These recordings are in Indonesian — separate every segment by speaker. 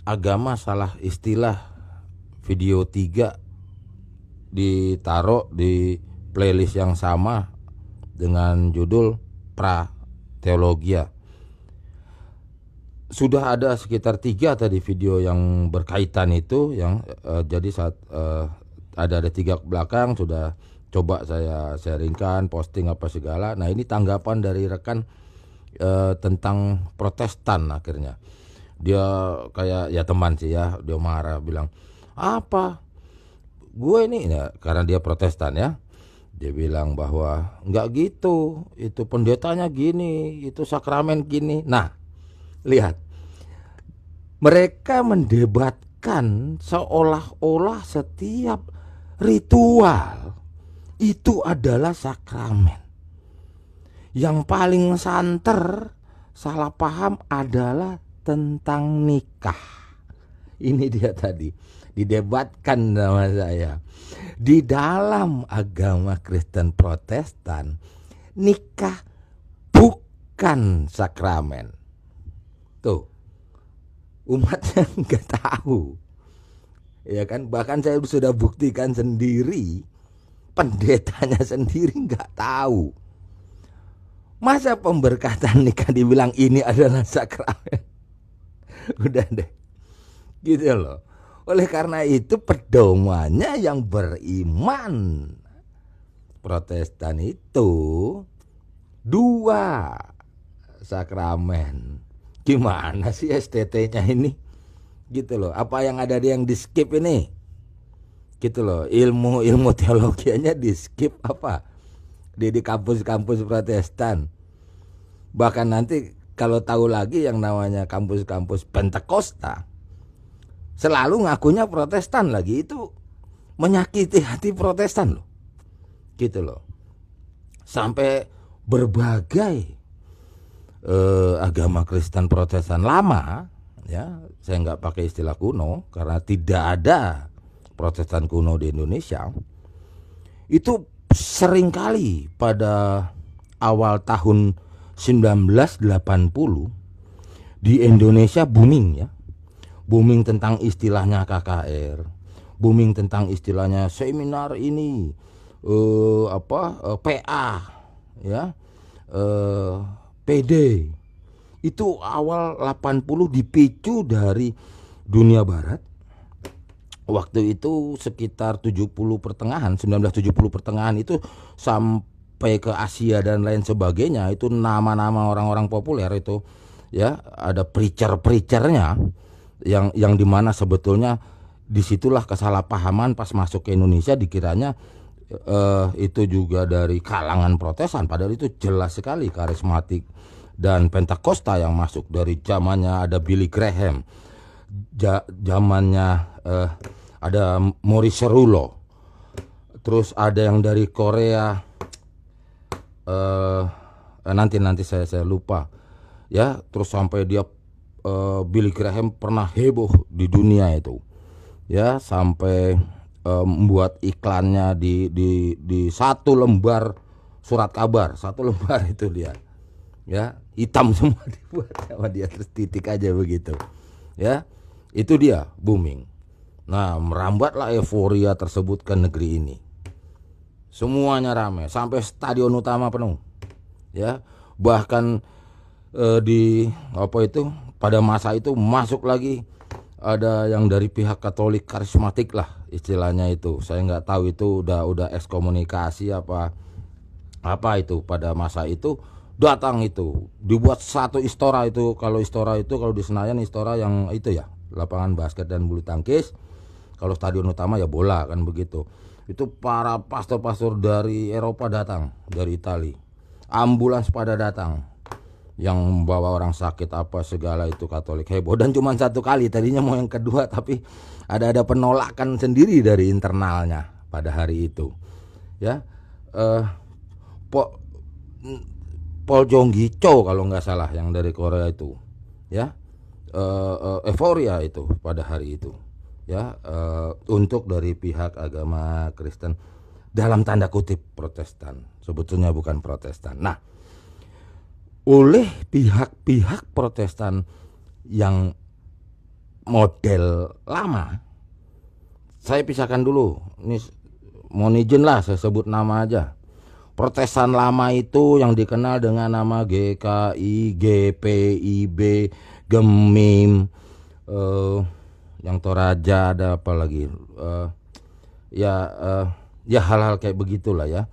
Speaker 1: agama salah istilah. Video 3 ditaruh di playlist yang sama dengan judul Pra Teologia. Sudah ada sekitar 3 tadi video yang berkaitan itu, yang jadi saat ada 3 ke belakang sudah coba saya sharingkan, posting apa segala. Nah, ini tanggapan dari rekan tentang Protestan. Akhirnya dia kayak ya teman sih ya, dia marah bilang, apa gue ini ya, karena dia Protestan ya, dia bilang bahwa nggak gitu, itu pendetanya gini, itu sakramen gini. Nah, lihat, mereka mendebatkan seolah-olah setiap ritual itu adalah sakramen. Yang paling santer salah paham adalah tentang nikah. Ini dia tadi didebatkan sama saya. Di dalam agama Kristen Protestan, nikah bukan sakramen. Tuh, umatnya nggak tahu, ya kan? Bahkan saya sudah buktikan sendiri, pendetanya sendiri nggak tahu. Masa pemberkatan nikah dibilang ini adalah sakramen? Udah deh, gitu loh. Oleh karena itu pedomannya yang beriman Protestan itu 2 sakramen. Gimana sih STT-nya ini? Gitu loh. Apa yang ada yang di skip ini? Gitu loh. Ilmu teologianya di skip apa? Di kampus-kampus Protestan. Bahkan nanti kalau tahu lagi yang namanya kampus-kampus Pentakosta, selalu ngakunya Protestan lagi, itu menyakiti hati Protestan loh, gitu loh. Sampai berbagai agama Kristen Protestan lama, ya, saya nggak pakai istilah kuno karena tidak ada Protestan kuno di Indonesia. Itu seringkali pada awal tahun 1980 di Indonesia booming ya. Booming tentang istilahnya KKR, booming tentang istilahnya seminar ini, PA, ya, PD. Itu awal 80 dipicu dari dunia barat. Waktu itu sekitar 70 pertengahan, 1970 pertengahan itu sampai ke Asia dan lain sebagainya. Itu nama-nama orang-orang populer itu, ya, ada preacher-preachernya. Yang dimana sebetulnya disitulah kesalahpahaman pas masuk ke Indonesia, dikiranya itu juga dari kalangan Protestan, padahal itu jelas sekali karismatik dan Pentakosta yang masuk. Dari zamannya ada Billy Graham, zamannya ada Morris Cerullo, terus ada yang dari Korea, nanti saya lupa ya, terus sampai dia Billy Graham pernah heboh di dunia itu, ya, sampai membuat iklannya di 1 lembar surat kabar, 1 lembar itu dia, ya, hitam semua dibuat sama dia, terus titik aja begitu, ya, itu dia booming. Nah, merambatlah euforia tersebut ke negeri ini, semuanya ramai sampai stadion utama penuh, ya, bahkan di apa itu, pada masa itu masuk lagi ada yang dari pihak Katolik karismatik lah istilahnya itu. Saya nggak tahu itu udah ekskomunikasi apa itu. Pada masa itu datang, itu dibuat 1 istora itu. Kalau istora itu kalau di Senayan istora yang itu ya, lapangan basket dan bulu tangkis. Kalau stadion utama ya bola, kan begitu. Itu para pastor-pastor dari Eropa datang, dari Itali. Ambulans pada datang, yang membawa orang sakit apa segala, itu Katolik heboh. Dan cuma 1 kali, tadinya mau yang kedua, tapi ada penolakan sendiri dari internalnya pada hari itu, ya. Paul Jong-gi Cho kalau nggak salah, yang dari Korea itu, ya, euforia itu pada hari itu, ya, untuk dari pihak agama Kristen dalam tanda kutip Protestan, sebetulnya bukan Protestan. Nah, oleh pihak-pihak Protestan yang model lama. Saya pisahkan dulu. Ini mohon izin lah saya sebut nama aja. Protestan lama itu yang dikenal dengan nama GKI, GPIB, Gemim, yang Toraja, ada apa lagi? Ya hal-hal kayak begitulah ya.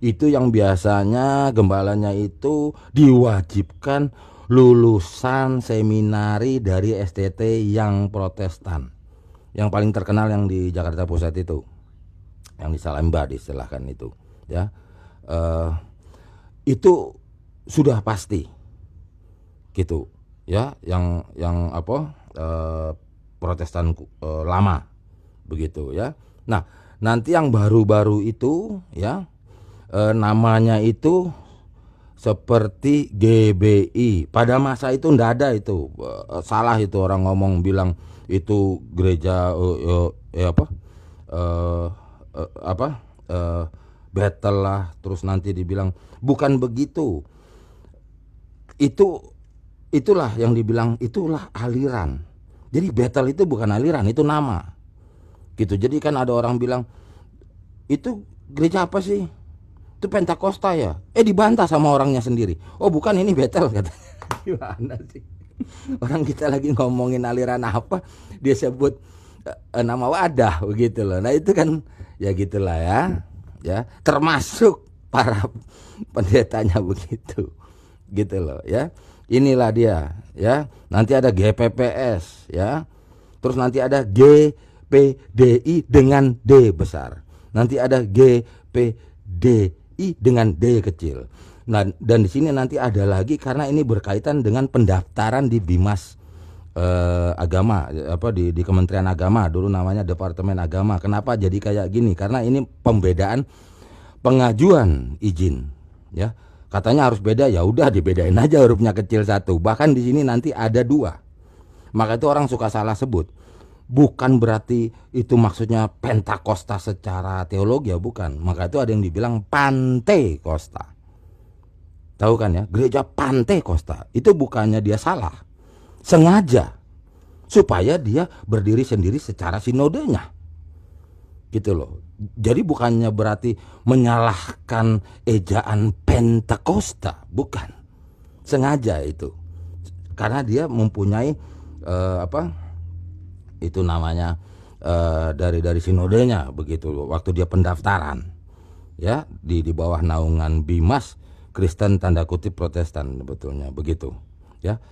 Speaker 1: Itu yang biasanya gembalanya itu diwajibkan lulusan seminari dari STT yang Protestan. Yang paling terkenal yang di Jakarta Pusat itu, yang di Salemba diistilahkan itu, ya. Itu sudah pasti gitu ya, yang apa, Protestan lama begitu ya. Nah nanti yang baru-baru itu ya, namanya itu seperti GBI. Pada masa itu ndak ada itu, salah itu orang ngomong bilang itu gereja battle lah, terus nanti dibilang bukan begitu. Itulah yang dibilang itulah aliran. Jadi battle itu bukan aliran, itu nama. Gitu. Jadi kan ada orang bilang itu gereja apa sih? Itu Pentakosta ya. Dibantah sama orangnya sendiri. Oh bukan, ini battle katanya. Gimana sih? Orang kita lagi ngomongin aliran apa, dia sebut nama wadah begitu loh. Nah itu kan ya gitulah ya, termasuk para pendetanya begitu, gitu loh ya. Inilah dia ya. Nanti ada GPPS ya, terus nanti ada GPDI dengan D besar, nanti ada GPDI dengan D kecil. Nah dan di sini nanti ada lagi, karena ini berkaitan dengan pendaftaran di Bimas Agama, apa di Kementerian Agama, dulu namanya Departemen Agama. Kenapa jadi kayak gini? Karena ini pembedaan pengajuan izin ya. Katanya harus beda, ya udah dibedain aja hurufnya kecil satu. Bahkan di sini nanti ada 2. Maka itu orang suka salah sebut. Bukan berarti itu maksudnya Pentakosta secara teologi, ya bukan. Maka itu ada yang dibilang Pantekosta. Tahu kan ya, gereja Pantekosta itu bukannya dia salah, sengaja supaya dia berdiri sendiri secara sinodenya, gitu loh. Jadi bukannya berarti menyalahkan ejaan Pentakosta, bukan, sengaja itu, karena dia mempunyai itu namanya dari sinodenya begitu loh. Waktu dia pendaftaran ya di bawah naungan Bimas, Kristen tanda kutip Protestan, betulnya begitu ya.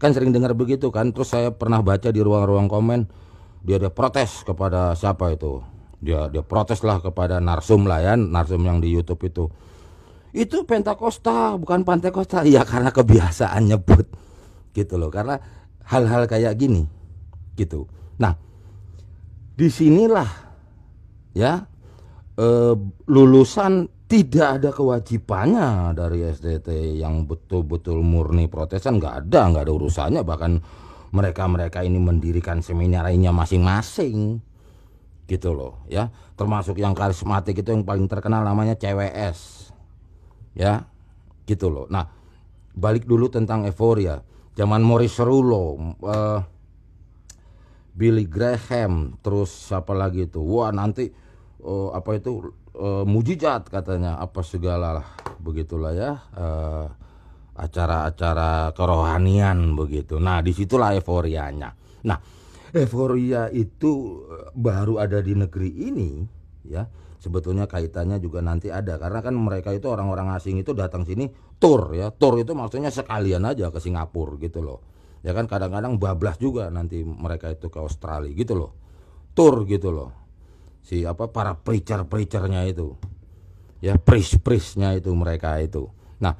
Speaker 1: Kan sering dengar begitu kan. Terus saya pernah baca di ruang-ruang komen, dia protes kepada siapa itu, dia protes lah kepada narsum lah ya, narsum yang di YouTube itu Pentakosta bukan Pantekosta. Ya karena kebiasaan nyebut gitu loh, karena hal-hal kayak gini gitu. Nah disinilah ya, lulusan tidak ada kewajibannya dari STT yang betul-betul murni Protestan, nggak ada urusannya. Bahkan mereka ini mendirikan seminarinya masing-masing gitu loh ya. Termasuk yang karismatik itu yang paling terkenal namanya CWS ya, gitu loh. Nah balik dulu tentang euforia zaman Morris Cerullo, Billy Graham, terus siapa lagi itu, wah nanti mujizat katanya, apa segala lah begitulah ya, acara-acara kerohanian begitu. Nah disitulah euforianya. Nah euforia itu baru ada di negeri ini ya. Sebetulnya kaitannya juga nanti ada, karena kan mereka itu orang-orang asing itu datang sini tour ya. Tour itu maksudnya sekalian aja ke Singapura gitu loh ya kan. Kadang-kadang bablas juga nanti mereka itu ke Australia gitu loh, tour gitu loh. Para preacher-preachernya itu ya, priest-priestnya itu mereka itu. Nah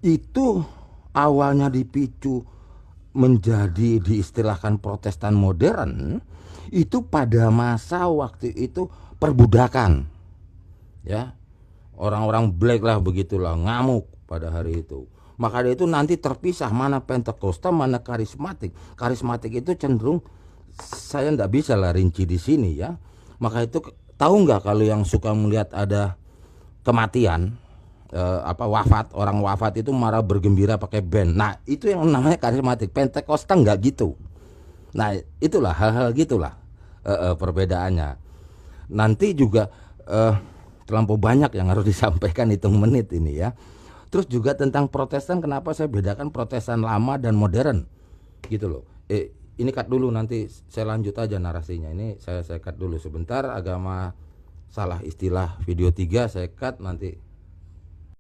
Speaker 1: itu awalnya dipicu menjadi diistilahkan Protestan modern itu pada masa waktu itu perbudakan ya, orang-orang black lah begitulah, ngamuk pada hari itu. Maka dia itu nanti terpisah mana Pentakosta mana karismatik. Karismatik itu cenderung, saya nggak bisa lah rinci di sini ya. Maka itu tahu nggak kalau yang suka melihat ada kematian, wafat, orang wafat itu marah bergembira pakai band. Nah itu yang namanya karismatik. Pentakosta nggak gitu. Nah, itulah hal-hal gitulah perbedaannya. Nanti juga terlampau banyak yang harus disampaikan, hitung menit ini ya. Terus juga tentang Protestan, kenapa saya bedakan Protestan lama dan modern gitu loh. Ini cut dulu, nanti saya lanjut aja narasinya. Ini saya cut dulu sebentar, agama salah istilah video 3 saya cut, nanti